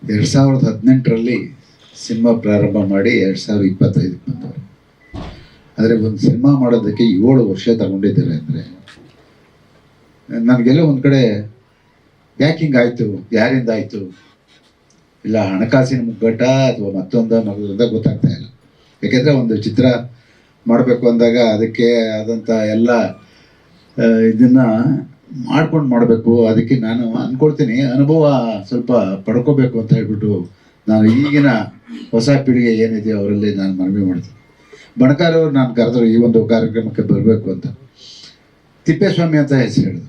2018ರಲ್ಲಿ cinema ಪ್ರಾರಂಭ ಮಾಡಿ 2025ಕ್ಕೆ ಬಂದವರು. ಆದರೆ ಒಂದು ಸಿನಿಮಾ ಮಾಡೋದಕ್ಕೆ 7 ವರ್ಷ ತಗೊಂಡಿದ್ದಾರೆ ಅಂದರೆ ನನಗೆಲ್ಲ ಒಂದು ಕಡೆ ಯಾಕೆ ಹಿಂಗಾಯಿತು, ಯಾರಿಂದ ಆಯಿತು, ಇಲ್ಲ ಹಣಕಾಸಿನ ಮುಗ್ಗಟ್ಟ ಅಥವಾ ಮತ್ತೊಂದ ಗೊತ್ತಾಗ್ತಾ ಇಲ್ಲ. ಯಾಕೆಂದರೆ ಒಂದು ಚಿತ್ರ ಮಾಡಬೇಕು ಅಂದಾಗ ಅದಕ್ಕೆ ಆದಂಥ ಎಲ್ಲ ಇದನ್ನು ಮಾಡ್ಕೊಂಡು ಮಾಡಬೇಕು. ಅದಕ್ಕೆ ನಾನು ಅಂದ್ಕೊಳ್ತೀನಿ, ಅನುಭವ ಸ್ವಲ್ಪ ಪಡ್ಕೋಬೇಕು ಅಂತ ಹೇಳ್ಬಿಟ್ಟು ನಾನು ಈಗಿನ ಹೊಸ ಪೀಳಿಗೆ ಏನಿದೆ ಅವರಲ್ಲಿ ನಾನು ಮನವಿ ಮಾಡ್ತೀನಿ. ಬಣಕಾರವ್ರು ನಾನು ಕರೆದ್ರು ಈ ಒಂದು ಕಾರ್ಯಕ್ರಮಕ್ಕೆ ಬರಬೇಕು ಅಂತ. ತಿಪ್ಪೇಸ್ವಾಮಿ ಅಂತ ಹೆಸರು ಹೇಳಿದ್ರು,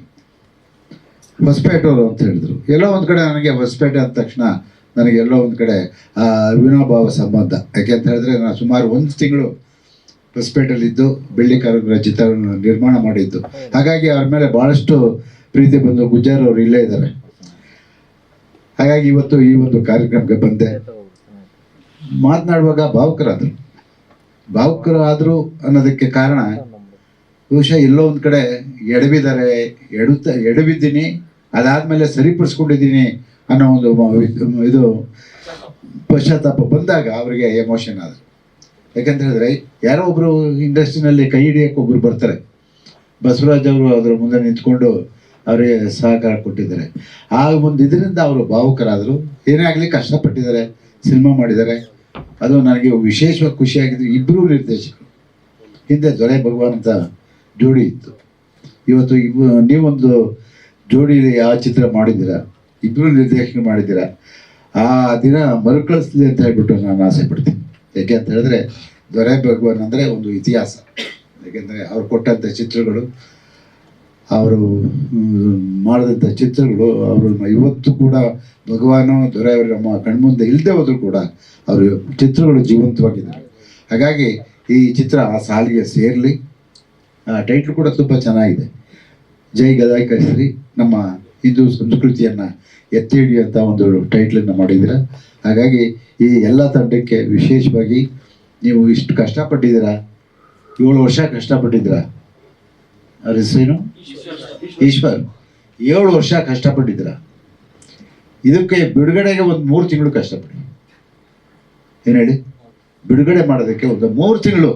ಹೊಸಪೇಟೆಯವರು ಅಂತ ಹೇಳಿದ್ರು. ಎಲ್ಲೋ ಒಂದು ಕಡೆ ನನಗೆ ಹೊಸಪೇಟೆ ಅಂದ ತಕ್ಷಣ ನನಗೆಲ್ಲೋ ಒಂದು ಕಡೆ ವಿನೋಭಾವ ಸಂಬಂಧ. ಯಾಕೆ ಅಂತ ಹೇಳಿದ್ರೆ ನಾನು ಸುಮಾರು 1 ತಿಂಗಳು ಹೊಸಪೇಟೆಯಲ್ಲಿದ್ದು ಬೆಳ್ಳಿಕಾರರ ಚಿತ್ರವನ್ನು ನಿರ್ಮಾಣ ಮಾಡಿದ್ದು. ಹಾಗಾಗಿ ಅವ್ರ ಮೇಲೆ ಭಾಳಷ್ಟು ಪ್ರೀತಿ ಬಂದು ಗುಜ್ಜಾರ್ ಅವರು ಇಲ್ಲೇ ಇದ್ದಾರೆ. ಹಾಗಾಗಿ ಇವತ್ತು ಈ ಒಂದು ಕಾರ್ಯಕ್ರಮಕ್ಕೆ ಬಂದೆ. ಮಾತನಾಡುವಾಗ ಭಾವುಕರಾದರು ಅನ್ನೋದಕ್ಕೆ ಕಾರಣ ಬಹುಶಃ ಎಲ್ಲೋ ಒಂದು ಕಡೆ ಎಡವಿದ್ದೀನಿ, ಅದಾದಮೇಲೆ ಸರಿಪಡಿಸ್ಕೊಂಡಿದ್ದೀನಿ ಅನ್ನೋ ಒಂದು ಇದು ಪಶ್ಚಾತ್ತಾಪ ಬಂದಾಗ ಅವರಿಗೆ ಎಮೋಷನ್ ಆದರು. ಯಾಕಂತ ಹೇಳಿದ್ರೆ ಯಾರೋ ಒಬ್ಬರು ಇಂಡಸ್ಟ್ರಿನಲ್ಲಿ ಕೈ ಹಿಡಿಯೋಕೆ ಒಬ್ಬರು ಬರ್ತಾರೆ. ಬಸವರಾಜ್ ಅವರು ಅದರ ಮುಂದೆ ನಿಂತ್ಕೊಂಡು ಅವರಿಗೆ ಸಹಕಾರ ಕೊಟ್ಟಿದ್ದಾರೆ. ಆ ಒಂದು ಇದರಿಂದ ಅವರು ಭಾವುಕರಾದರು. ಏನೇ ಆಗಲಿ ಕಷ್ಟಪಟ್ಟಿದ್ದಾರೆ, ಸಿನಿಮಾ ಮಾಡಿದ್ದಾರೆ. ಅದು ನನಗೆ ವಿಶೇಷವಾಗಿ ಖುಷಿಯಾಗಿದ್ದು, ಇಬ್ಬರು ನಿರ್ದೇಶಕರು. ಹಿಂದೆ ದೊರೆ ಭಗವಾನ್ ಅಂತ ಜೋಡಿ ಇತ್ತು. ಇವತ್ತು ನೀವೊಂದು ಜೋಡಿ ಯಾವ ಚಿತ್ರ ಮಾಡಿದ್ದೀರಾ, ಇಬ್ಬರು ನಿರ್ದೇಶಕರು ಮಾಡಿದ್ದೀರಾ. ಆ ದಿನ ಮರುಕಳಿಸ್ಲಿ ಅಂತ ಹೇಳ್ಬಿಟ್ಟು ನಾನು ಆಸೆ ಪಡ್ತೀನಿ. ಯಾಕೆ ಅಂತ ಹೇಳಿದ್ರೆ ದೊರೆ ಭಗವಾನ್ ಅಂದರೆ ಒಂದು ಇತಿಹಾಸ. ಯಾಕೆಂದರೆ ಅವ್ರು ಕೊಟ್ಟಂಥ ಚಿತ್ರಗಳು, ಅವರು ಮಾಡಿದಂಥ ಚಿತ್ರಗಳು, ಅವರು ಇವತ್ತು ಕೂಡ ಭಗವಾನು ದೊರೆ ಅವರು ನಮ್ಮ ಕಣ್ಮುಂದೆ ಇಲ್ಲದೆ ಹೋದರೂ ಕೂಡ ಅವರು ಚಿತ್ರಗಳು ಜೀವಂತವಾಗಿದ್ದಾರೆ. ಹಾಗಾಗಿ ಈ ಚಿತ್ರ ಆ ಸಾಲಿಗೆ ಸೇರಲಿ. ಟೈಟ್ಲ್ ಕೂಡ ತುಂಬ ಚೆನ್ನಾಗಿದೆ, ಜೈ ಗದಾಯಿ ಕೈಸರಿ, ನಮ್ಮ ಹಿಂದೂ ಸಂಸ್ಕೃತಿಯನ್ನು ಎತ್ತಿ ಹಿಡಿಯುವಂಥ ಒಂದು ಟೈಟ್ಲನ್ನು ಮಾಡಿದ್ದೀರ. ಹಾಗಾಗಿ ಈ ಎಲ್ಲ ತಂಡಕ್ಕೆ ವಿಶೇಷವಾಗಿ ನೀವು ಇಷ್ಟು ಕಷ್ಟಪಟ್ಟಿದ್ದೀರಾ, 7 ವರ್ಷ ಕಷ್ಟಪಟ್ಟಿದ್ದೀರಾ. ಅವ್ರ ಹೆಸರೇನು? ಈಶ್ವರ್. 7 ವರ್ಷ ಕಷ್ಟಪಟ್ಟಿದ್ದೀರಾ. ಇದಕ್ಕೆ ಬಿಡುಗಡೆಗೆ ಒಂದು 3 ತಿಂಗಳು ಕಷ್ಟಪಡಿ. ಏನು ಹೇಳಿ, ಬಿಡುಗಡೆ ಮಾಡೋದಕ್ಕೆ ಒಂದು 3 ತಿಂಗಳು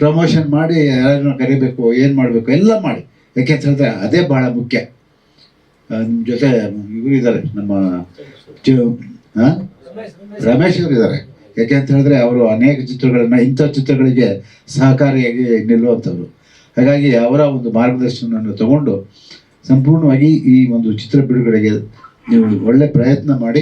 ಪ್ರಮೋಷನ್ ಮಾಡಿ, ಯಾರನ್ನ ಕರಿಬೇಕು, ಏನು ಮಾಡಬೇಕು ಎಲ್ಲ ಮಾಡಿ. ಯಾಕೆ ಅಂತ ಹೇಳಿದ್ರೆ ಅದೇ ಭಾಳ ಮುಖ್ಯ. ನಿಮ್ಮ ಜೊತೆ ಇವರು ಇದ್ದಾರೆ, ನಮ್ಮ ರಮೇಶ್ ಅವರು ಇದ್ದಾರೆ. ಯಾಕೆ ಅಂತ ಹೇಳಿದ್ರೆ ಅವರು ಅನೇಕ ಚಿತ್ರಗಳನ್ನು, ಇಂಥ ಚಿತ್ರಗಳಿಗೆ ಸಹಕಾರಿಯಾಗಿ ನಿಲ್ಲುವಂಥವ್ರು. ಹಾಗಾಗಿ ಅವರ ಒಂದು ಮಾರ್ಗದರ್ಶನವನ್ನು ತಗೊಂಡು ಸಂಪೂರ್ಣವಾಗಿ ಈ ಒಂದು ಚಿತ್ರ ಬಿಡುಗಡೆಗೆ ನೀವು ಒಳ್ಳೆ ಪ್ರಯತ್ನ ಮಾಡಿ.